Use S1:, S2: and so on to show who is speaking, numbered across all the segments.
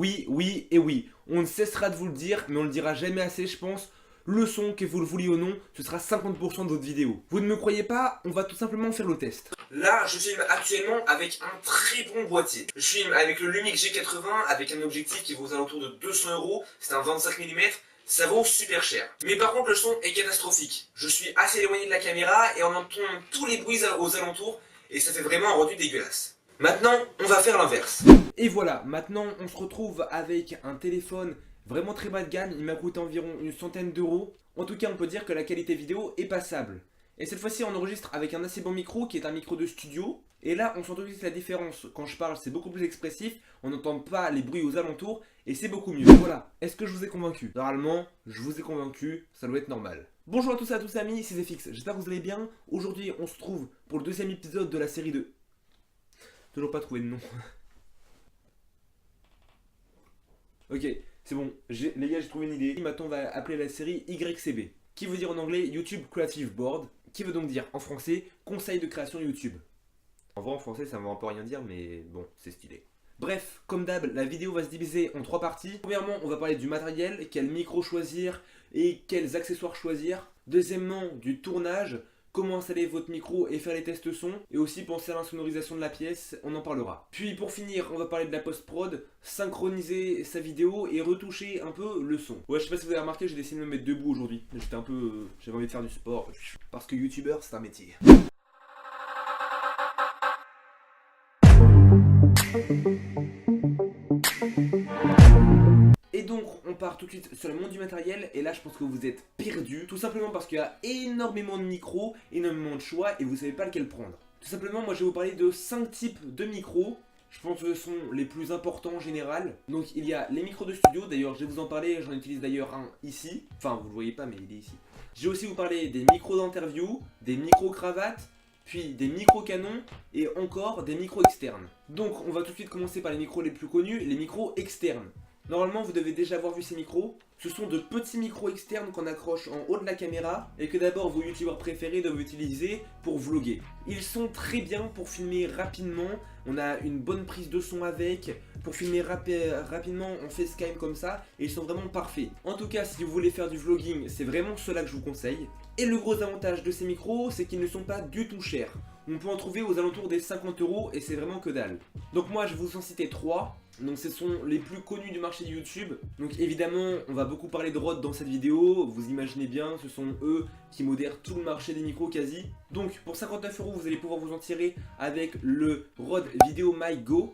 S1: Oui, oui et oui, on ne cessera de vous le dire, mais on le dira jamais assez je pense. Le son, que vous le vouliez ou non, ce sera 50% de votre vidéo. Vous ne me croyez pas, on va tout simplement faire le test. Là, je filme actuellement avec un très bon boîtier. Je filme avec le Lumix G80, avec un objectif qui vaut aux alentours de 200 euros. C'est un 25 mm, ça vaut super cher. Mais par contre, le son est catastrophique. Je suis assez éloigné de la caméra et on entend tous les bruits aux alentours et ça fait vraiment un rendu dégueulasse. Maintenant, on va faire l'inverse. Et voilà, maintenant on se retrouve avec un téléphone vraiment très bas de gamme, il m'a coûté environ une centaine d'euros. En tout cas, on peut dire que la qualité vidéo est passable. Et cette fois-ci, on enregistre avec un assez bon micro qui est un micro de studio. Et là, on sent tout de suite la différence. Quand je parle, c'est beaucoup plus expressif, on n'entend pas les bruits aux alentours et c'est beaucoup mieux. Voilà, est-ce que je vous ai convaincu? Normalement, je vous ai convaincu, ça doit être normal. Bonjour à tous et à tous amis, c'est Zefix, j'espère que vous allez bien. Aujourd'hui, on se trouve pour le deuxième épisode de la série de... Toujours pas trouvé de nom. Ok, c'est bon, les gars, j'ai trouvé une idée. Maintenant, on va appeler la série YCB, qui veut dire en anglais YouTube Creative Board, qui veut donc dire en français Conseil de création YouTube. En vrai, en français, ça ne veut un peu rien dire, mais bon, c'est stylé. Bref, comme d'hab, la vidéo va se diviser en 3 parties. Premièrement, on va parler du matériel, quel micro choisir et quels accessoires choisir. Deuxièmement, du tournage, comment installer votre micro et faire les tests son, et aussi penser à l'insonorisation de la pièce, on en parlera. Puis pour finir, on va parler de la post-prod, synchroniser sa vidéo et retoucher un peu le son. Ouais, je sais pas si vous avez remarqué, j'ai décidé de me mettre debout aujourd'hui. J'étais un peu... j'avais envie de faire du sport, parce que youtubeur, c'est un métier. Et donc on part tout de suite sur le monde du matériel et là je pense que vous êtes perdu. Tout simplement parce qu'il y a énormément de micros, énormément de choix et vous savez pas lequel prendre. Tout simplement moi je vais vous parler de 5 types de micros. Je pense que ce sont les plus importants en général. Donc il y a les micros de studio, d'ailleurs je vais vous en parler, j'en utilise d'ailleurs un ici. Enfin vous le voyez pas mais il est ici. Je vais aussi vous parler des micros d'interview, des micros cravates, puis des micros canons et encore des micros externes. Donc on va tout de suite commencer par les micros les plus connus, les micros externes. Normalement vous devez déjà avoir vu ces micros. Ce sont de petits micros externes qu'on accroche en haut de la caméra et que d'abord vos youtubeurs préférés doivent utiliser pour vlogger. Ils sont très bien pour filmer rapidement, on a une bonne prise de son avec, pour filmer rapidement en facecam comme ça, et ils sont vraiment parfaits. En tout cas si vous voulez faire du vlogging, c'est vraiment cela que je vous conseille. Et le gros avantage de ces micros, c'est qu'ils ne sont pas du tout chers. On peut en trouver aux alentours des 50 euros et c'est vraiment que dalle. Donc moi je vais vous en citer 3. Donc ce sont les plus connus du marché de YouTube. Donc évidemment on va beaucoup parler de Rode dans cette vidéo. Vous imaginez bien, ce sont eux qui modèrent tout le marché des micros quasi. Donc pour 59 euros vous allez pouvoir vous en tirer avec le Rode VideoMic Go,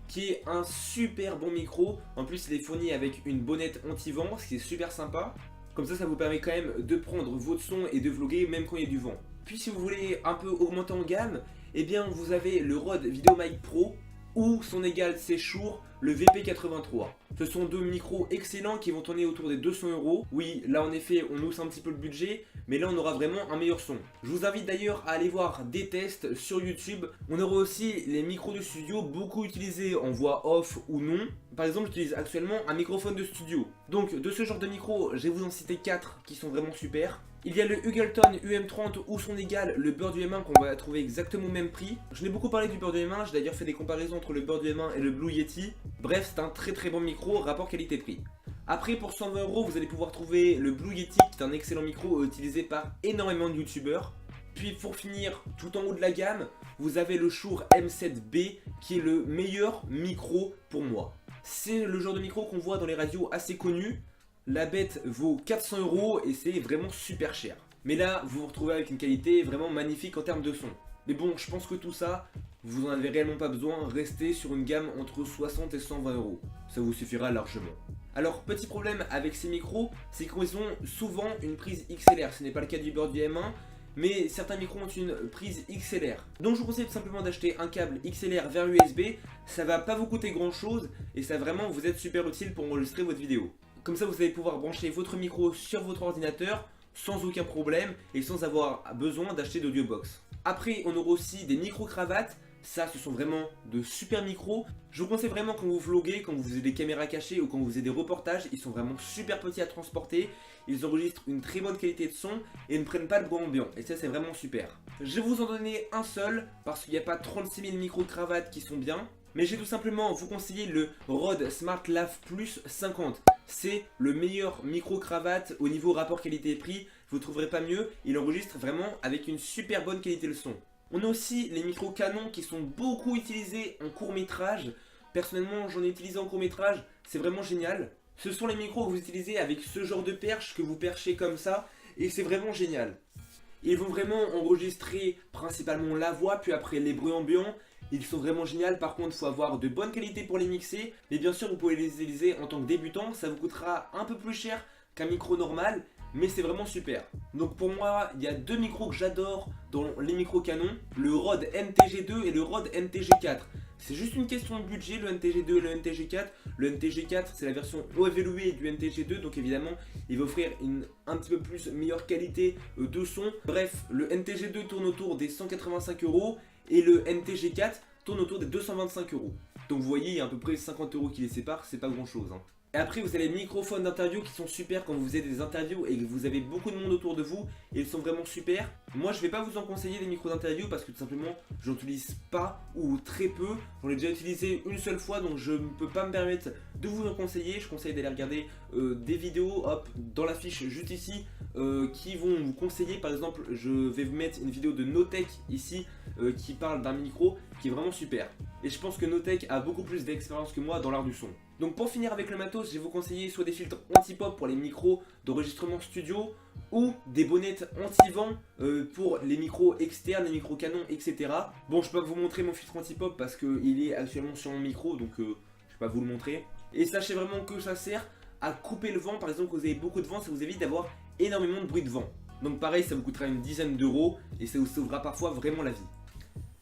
S1: qui est un super bon micro. En plus il est fourni avec une bonnette anti-vent, ce qui est super sympa. Comme ça vous permet quand même de prendre votre son et de vlogger même quand il y a du vent. Puis si vous voulez un peu augmenter en gamme, eh bien vous avez le Rode VideoMic Pro ou son égal c'est Shure, le VP83. Ce sont deux micros excellents qui vont tourner autour des 200 euros. Oui, là en effet on hausse un petit peu le budget, mais là on aura vraiment un meilleur son. Je vous invite d'ailleurs à aller voir des tests sur YouTube. On aura aussi les micros de studio beaucoup utilisés en voix off ou non. Par exemple j'utilise actuellement un microphone de studio. Donc de ce genre de micro, je vais vous en citer 4 qui sont vraiment super. Il y a le Huggelton UM30 ou son égal, le Bird UM1 qu'on va trouver exactement au même prix. Je n'ai beaucoup parlé du Bird UM1, j'ai d'ailleurs fait des comparaisons entre le Bird UM1 et le Blue Yeti. Bref, c'est un très bon micro, rapport qualité-prix. Après, pour 120 euros, vous allez pouvoir trouver le Blue Yeti, qui est un excellent micro utilisé par énormément de youtubeurs. Puis pour finir, tout en haut de la gamme, vous avez le Shure M7B, qui est le meilleur micro pour moi. C'est le genre de micro qu'on voit dans les radios assez connus. La bête vaut 400 euros et c'est vraiment super cher. Mais là, vous vous retrouvez avec une qualité vraiment magnifique en termes de son. Mais bon, je pense que tout ça, vous en avez réellement pas besoin. Restez sur une gamme entre 60 et 120 euros. Ça vous suffira largement. Alors, petit problème avec ces micros, c'est qu'ils ont souvent une prise XLR. Ce n'est pas le cas du Bird M1, mais certains micros ont une prise XLR. Donc je vous conseille tout simplement d'acheter un câble XLR vers USB. Ça va pas vous coûter grand chose et ça va vraiment vous être super utile pour enregistrer votre vidéo. Comme ça vous allez pouvoir brancher votre micro sur votre ordinateur sans aucun problème et sans avoir besoin d'acheter d'audiobox. Après on aura aussi des micro-cravates. Ça ce sont vraiment de super micros. Je vous conseille vraiment quand vous vloguez, quand vous avez des caméras cachées ou quand vous avez des reportages. Ils sont vraiment super petits à transporter. Ils enregistrent une très bonne qualité de son et ne prennent pas le bruit ambiant. Et ça c'est vraiment super. Je vais vous en donner un seul parce qu'il n'y a pas 36 000 micro-cravates qui sont bien. mais j'ai tout simplement vous conseillé le Rode SmartLav Plus 50. C'est le meilleur micro-cravate au niveau rapport qualité-prix, vous ne trouverez pas mieux, il enregistre vraiment avec une super bonne qualité de son. On a aussi les micros Canon qui sont beaucoup utilisés en court-métrage. Personnellement, j'en ai utilisé en court-métrage, c'est vraiment génial. Ce sont les micros que vous utilisez avec ce genre de perche, que vous perchez comme ça, et c'est vraiment génial. Ils vont vraiment enregistrer principalement la voix, puis après les bruits ambiants. Ils sont vraiment géniaux, par contre il faut avoir de bonne qualité pour les mixer. Mais bien sûr vous pouvez les utiliser en tant que débutant, ça vous coûtera un peu plus cher qu'un micro normal, mais c'est vraiment super. Donc pour moi, il y a deux micros que j'adore dans les micros Canon, le Rode NTG2 et le Rode NTG4. C'est juste une question de budget, le NTG2 et le NTG4. Le NTG4 c'est la version évoluée du NTG2, donc évidemment il va offrir une un petit peu plus meilleure qualité de son. Bref, le NTG2 tourne autour des 185 € et le NTG4 tourne autour des 225 €. Donc vous voyez, il y a à peu près 50 € qui les séparent, c'est pas grand chose. Et après vous avez les microphones d'interview qui sont super quand vous faisiez des interviews et que vous avez beaucoup de monde autour de vous, et ils sont vraiment super. Moi je vais pas vous en conseiller des micros d'interview parce que tout simplement j'en utilise pas ou très peu. J'en ai déjà utilisé une seule fois, donc je ne peux pas me permettre de vous en conseiller. Je conseille d'aller regarder des vidéos, hop, dans la fiche juste ici, qui vont vous conseiller. Par exemple, je vais vous mettre une vidéo de Notech ici qui parle d'un micro qui est vraiment super. Et je pense que Notech a beaucoup plus d'expérience que moi dans l'art du son. Donc pour finir avec le matos, je vais vous conseiller soit des filtres anti-pop pour les micros d'enregistrement studio, ou des bonnettes anti-vent pour les micros externes, les micros Canon, etc. Bon, je peux pas vous montrer mon filtre anti-pop parce qu'il est actuellement sur mon micro, donc je vais pas vous le montrer. Et sachez vraiment que ça sert à couper le vent. Par exemple, quand vous avez beaucoup de vent, ça vous évite d'avoir énormément de bruit de vent. Donc pareil, ça vous coûtera une dizaine d'euros et ça vous sauvera parfois vraiment la vie.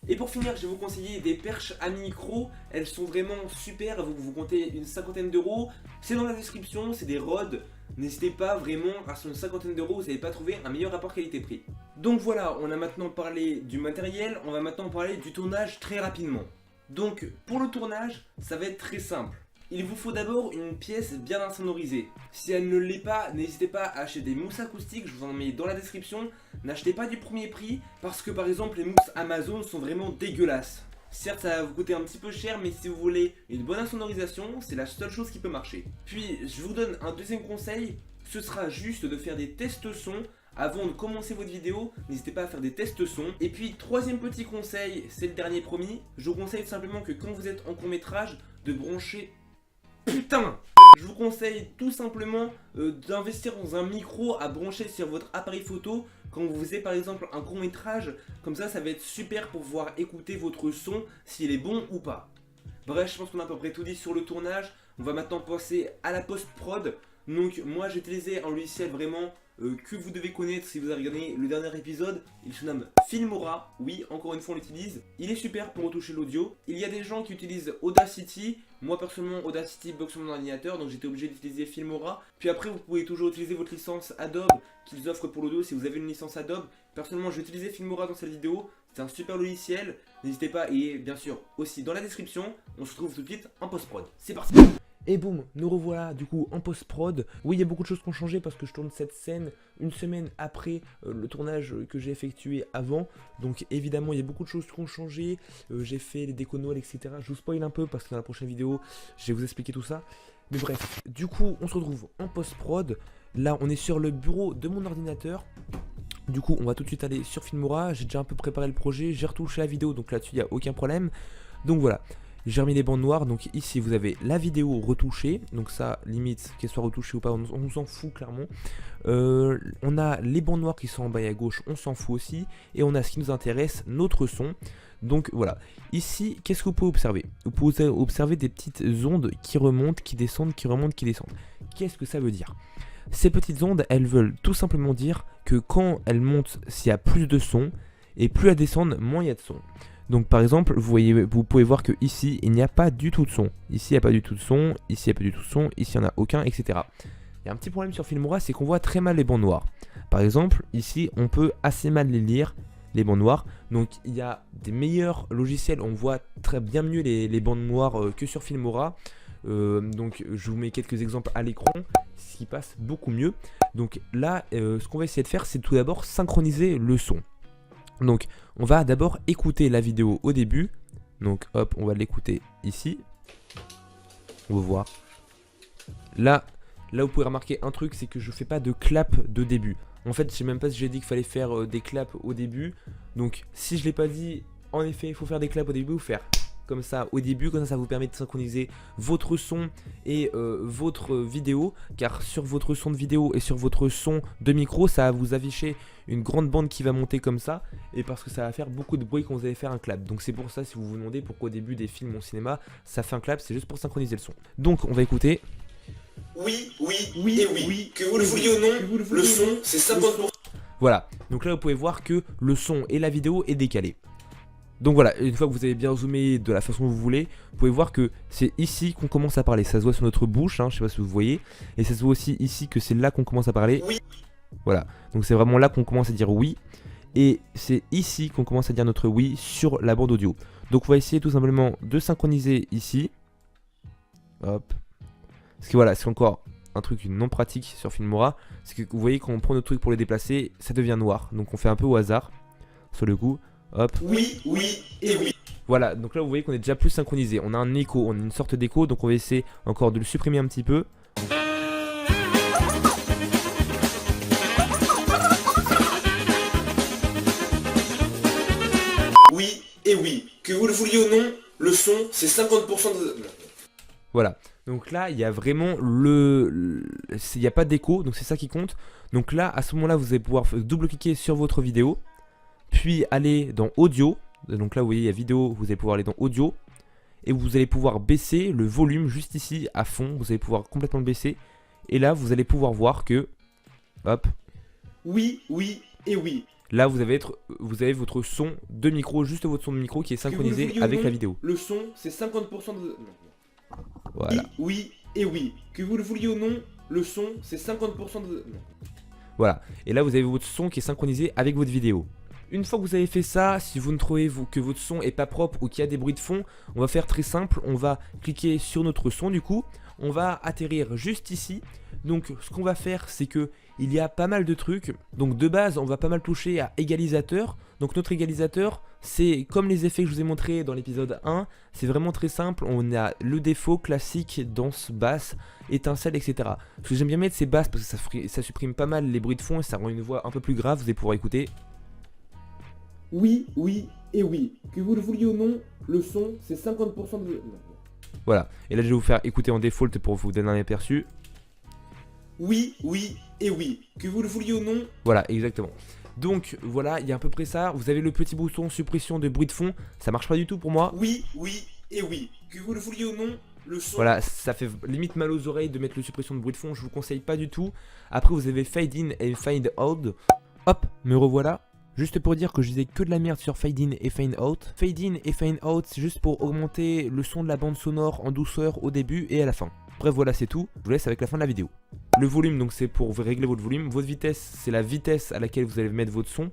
S1: Et pour finir, je vais vous conseiller des perches à micro. Elles sont vraiment super, vous comptez une cinquantaine d'euros. C'est dans la description, c'est des Rode. N'hésitez pas vraiment, à sur une cinquantaine d'euros, vous n'allez pas trouver un meilleur rapport qualité-prix. Donc voilà, on a maintenant parlé du matériel, on va maintenant parler du tournage très rapidement. Donc pour le tournage, ça va être très simple. Il vous faut d'abord une pièce bien insonorisée. Si elle ne l'est pas, n'hésitez pas à acheter des mousses acoustiques, je vous en mets dans la description. N'achetez pas du premier prix parce que par exemple les mousses Amazon sont vraiment dégueulasses. Certes ça va vous coûter un petit peu cher, mais si vous voulez une bonne insonorisation, c'est la seule chose qui peut marcher. Puis je vous donne un deuxième conseil, ce sera juste de faire des tests son. Avant de commencer votre vidéo, n'hésitez pas à faire des tests son. Et puis troisième petit conseil, c'est le dernier promis, je vous conseille simplement que quand vous êtes en court métrage, de brancher... Putain! Je vous conseille tout simplement d'investir dans un micro à brancher sur votre appareil photo quand vous faisiez par exemple un court métrage. Comme ça, ça va être super pour pouvoir écouter votre son, s'il est bon ou pas. Bref, je pense qu'on a à peu près tout dit sur le tournage. On va maintenant passer à la post-prod. Donc moi j'ai utilisé un logiciel vraiment que vous devez connaître si vous avez regardé le dernier épisode. Il se nomme Filmora, oui, encore une fois on l'utilise. Il est super pour retoucher l'audio. Il y a des gens qui utilisent Audacity. Moi personnellement Audacity bloque sur mon ordinateur, donc j'étais obligé d'utiliser Filmora. Puis après vous pouvez toujours utiliser votre licence Adobe qu'ils offrent pour l'audio si vous avez une licence Adobe. Personnellement j'ai utilisé Filmora dans cette vidéo. C'est un super logiciel, n'hésitez pas, et bien sûr aussi dans la description. On se retrouve tout de suite en post-prod. C'est parti. Et boum, nous revoilà du coup en post-prod. Oui, il y a beaucoup de choses qui ont changé parce que je tourne cette scène une semaine après le tournage que j'ai effectué avant. Donc évidemment, il y a beaucoup de choses qui ont changé. J'ai fait les décos Noël, etc. Je vous spoil un peu parce que dans la prochaine vidéo, je vais vous expliquer tout ça. Mais bref, du coup, on se retrouve en post-prod. Là, on est sur le bureau de mon ordinateur. Du coup, on va tout de suite aller sur Filmora. J'ai déjà un peu préparé le projet, j'ai retouché la vidéo, donc là-dessus, il n'y a aucun problème. Donc voilà. J'ai remis les bandes noires, donc ici vous avez la vidéo retouchée, donc ça limite qu'elle soit retouchée ou pas, on s'en fout clairement. On a les bandes noires qui sont en bas et à gauche, on s'en fout aussi, et on a ce qui nous intéresse, notre son. Donc voilà, ici qu'est-ce que vous pouvez observer? Vous pouvez observer des petites ondes qui remontent, qui descendent, qui remontent, qui descendent. Qu'est-ce que ça veut dire? Ces petites ondes, elles veulent tout simplement dire que quand elles montent, s'il y a plus de son, et plus elles descendent, moins il y a de son. Donc par exemple, vous pouvez voir que ici, il n'y a pas du tout de son. Ici, il n'y a pas du tout de son. Ici, il n'y a pas du tout de son. Ici, il n'y en a aucun, etc. Il y a un petit problème sur Filmora, c'est qu'on voit très mal les bandes noires. Par exemple, ici, on peut assez mal les lire, les bandes noires. Donc il y a des meilleurs logiciels, on voit très bien mieux les bandes noires que sur Filmora. Donc je vous mets quelques exemples à l'écran, ce qui passe beaucoup mieux. Donc là, ce qu'on va essayer de faire, c'est tout d'abord synchroniser le son. Donc on va d'abord écouter la vidéo au début,
S2: Donc hop, on va l'écouter ici. On va voir. Là vous pouvez remarquer un truc, c'est que je fais pas de clap de début. En fait, je sais même pas si j'ai dit qu'il fallait faire des claps au début. Donc si je l'ai pas dit, en effet, il faut faire des claps au début ou faire comme ça au début, comme ça vous permet de synchroniser votre son et votre vidéo, car sur votre son de vidéo et sur votre son de micro, ça va vous afficher une grande bande qui va monter comme ça, et parce que ça va faire beaucoup de bruit quand vous allez faire un clap. Donc c'est pour ça, si vous vous demandez pourquoi au début des films au cinéma ça fait un clap, c'est juste pour synchroniser le son. Donc on va écouter.
S1: Oui, et oui, que vous le vouliez ou non, le son c'est 50%.
S2: Voilà, donc là vous pouvez voir que le son et la vidéo est décalé. Donc voilà, une fois que vous avez bien zoomé de la façon que vous voulez, vous pouvez voir que c'est ici qu'on commence à parler. Ça se voit sur notre bouche, hein, je sais pas si vous voyez. Et ça se voit aussi ici que c'est là qu'on commence à parler.
S1: Oui.
S2: Voilà, donc c'est vraiment là qu'on commence à dire oui. Et c'est ici qu'on commence à dire notre oui sur la bande audio. Donc on va essayer tout simplement de synchroniser ici. Hop. Parce que voilà, c'est encore un truc non pratique sur Filmora. C'est que vous voyez, quand on prend notre truc pour les déplacer, ça devient noir. Donc on fait un peu au hasard. Sur le coup. Hop.
S1: Oui, et oui.
S2: Voilà, donc là vous voyez qu'on est déjà plus synchronisé. On a un écho, on a une sorte d'écho, donc on va essayer encore de le supprimer un petit peu.
S1: Oui, et oui, que vous le vouliez ou non, le son c'est 50% de...
S2: Voilà, donc là il y a vraiment il n'y a pas d'écho, donc c'est ça qui compte. Donc là, à ce moment-là, vous allez pouvoir double-cliquer sur votre vidéo, puis aller dans audio. Donc là vous voyez, il y a vidéo, vous allez pouvoir aller dans audio. Et vous allez pouvoir baisser le volume juste ici à fond, vous allez pouvoir complètement le baisser. Et là vous allez pouvoir voir que, hop.
S1: Oui, et oui.
S2: Là vous avez votre son de micro, juste votre son de micro qui est synchronisé avec la vidéo.
S1: Le son c'est 50% de...
S2: Voilà.
S1: Oui, et oui, que vous le vouliez ou non, le son c'est 50% de...
S2: Voilà, et là vous avez votre son qui est synchronisé avec votre vidéo. Une fois que vous avez fait ça, si vous ne trouvez que votre son est pas propre ou qu'il y a des bruits de fond, on va faire très simple, on va cliquer sur notre son du coup, on va atterrir juste ici. Donc ce qu'on va faire, c'est que il y a pas mal de trucs. Donc de base, on va pas mal toucher à égalisateur. Donc notre égalisateur, c'est comme les effets que je vous ai montré dans l'épisode 1, c'est vraiment très simple. On a le défaut classique, danse, basse, étincelle, etc. Ce que j'aime bien mettre, c'est basse parce que ça supprime pas mal les bruits de fond et ça rend une voix un peu plus grave, vous allez pouvoir écouter.
S1: Oui, et oui, que vous le vouliez ou non, le son c'est 50% de...
S2: Voilà, et là je vais vous faire écouter en default pour vous donner un aperçu.
S1: Oui, et oui, que vous le vouliez ou non.
S2: Voilà, exactement. Donc voilà, il y a à peu près ça. Vous avez le petit bouton suppression de bruit de fond. Ça marche pas du tout pour moi.
S1: Oui, et oui, que vous le vouliez ou non, le son...
S2: Voilà, ça fait limite mal aux oreilles de mettre le suppression de bruit de fond. Je vous conseille pas du tout. Après vous avez fade in et fade out. Hop, me revoilà. Juste pour dire que je disais que de la merde sur fade in et fade out. Fade in et fade out, c'est juste pour augmenter le son de la bande sonore en douceur au début et à la fin. Bref, voilà, c'est tout. Je vous laisse avec la fin de la vidéo. Le volume, donc c'est pour régler votre volume. Votre vitesse, c'est la vitesse à laquelle vous allez mettre votre son.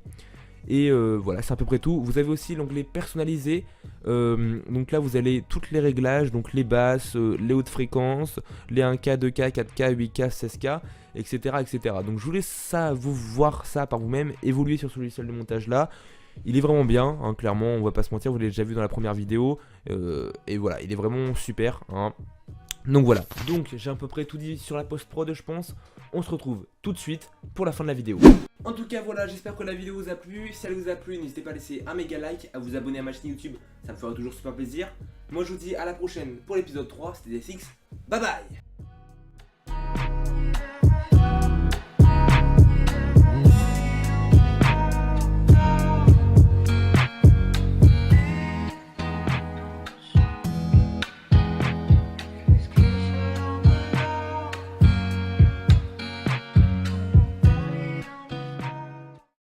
S2: Et voilà, c'est à peu près tout. Vous avez aussi l'onglet personnalisé. Donc là, vous avez tous les réglages. Donc les basses, les hautes fréquences, les 1K, 2K, 4K, 8K, 16K, etc. etc. Donc je vous laisse ça, vous voir ça par vous-même. Évoluer sur ce logiciel de montage là. Il est vraiment bien, hein, clairement, on va pas se mentir. Vous l'avez déjà vu dans la première vidéo. Et voilà, il est vraiment super, hein. Donc voilà, donc j'ai à peu près tout dit sur la post-prod je pense. On se retrouve tout de suite pour la fin de la vidéo.
S1: En tout cas voilà, j'espère que la vidéo vous a plu. Si elle vous a plu, n'hésitez pas à laisser un méga like, à vous abonner à ma chaîne YouTube, ça me fera toujours super plaisir. Moi je vous dis à la prochaine pour l'épisode 3, c'était DSX, bye bye.